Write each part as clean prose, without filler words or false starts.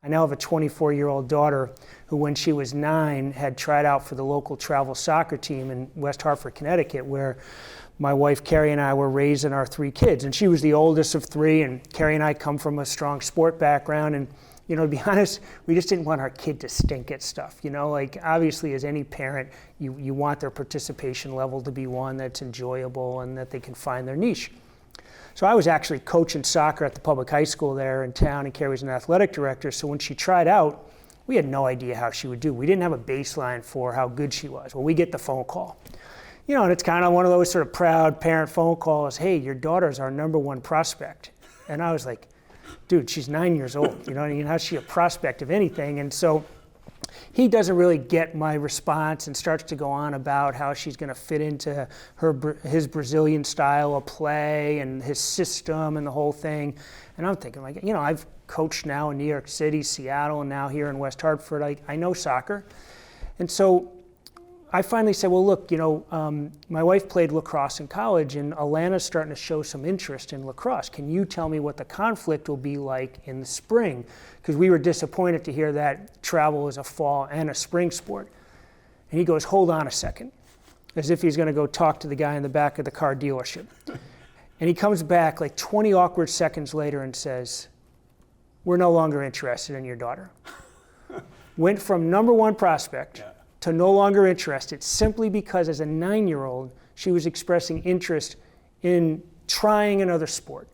I now have a 24-year-old daughter who, when she was 9, had tried out for the local travel soccer team in West Hartford, Connecticut, where my wife Kerry and I were raising our 3 kids. And she was the oldest of 3, and Kerry and I come from a strong sport background. And, you know, to be honest, we just didn't want our kid to stink at stuff. You know, like, obviously, as any parent, you want their participation level to be one that's enjoyable and that they can find their niche. So I was actually coaching soccer at the public high school there in town, and Kerry was an athletic director. So when she tried out, we had no idea how she would do. We didn't have a baseline for how good she was. Well, we get the phone call. You know, and it's kind of one of those sort of proud parent phone calls. Hey, your daughter's our #1 prospect. And I was like, dude, she's 9 years old. You know, how's she a prospect of anything? And so he doesn't really get my response and starts to go on about how she's going to fit into his Brazilian style of play and his system and the whole thing. And I'm thinking, like, you know, I've coached now in New York City, Seattle, and now here in West Hartford. I know soccer. And so I finally said, well, look, you know, my wife played lacrosse in college, and Alana's starting to show some interest in lacrosse. Can you tell me what the conflict will be like in the spring? Because we were disappointed to hear that travel is a fall and a spring sport. And he goes, hold on a second, as if he's going to go talk to the guy in the back of the car dealership. And he comes back like 20 awkward seconds later and says, we're no longer interested in your daughter. Went from #1 prospect to no longer interested, simply because as a 9-year-old, she was expressing interest in trying another sport.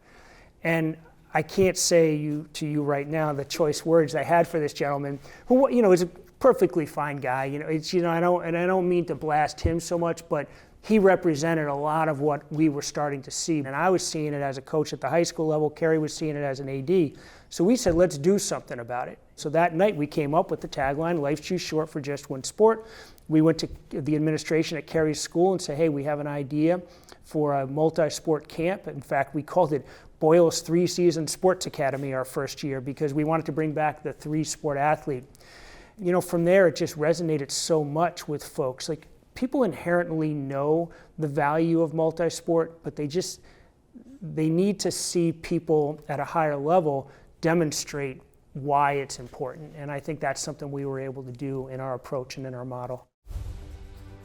And I can't say to you right now the choice words I had for this gentleman, who, you know, is a perfectly fine guy. You know, it's, you know, I don't mean to blast him so much, but he represented a lot of what we were starting to see. And I was seeing it as a coach at the high school level. Kerry was seeing it as an AD. So we said, let's do something about it. So that night we came up with the tagline, life's too short for just one sport. We went to the administration at Kerry's school and said, hey, we have an idea for a multi-sport camp. In fact, we called it Boyle's 3-season Sports Academy our first year, because we wanted to bring back the 3-sport athlete. You know, from there it just resonated so much with folks. Like, people inherently know the value of multi-sport, but they need to see people at a higher level demonstrate why it's important. And I think that's something we were able to do in our approach and in our model.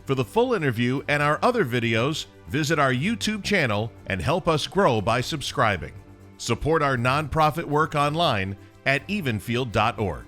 For the full interview and our other videos, visit our YouTube channel and help us grow by subscribing. Support our nonprofit work online at evenfield.org.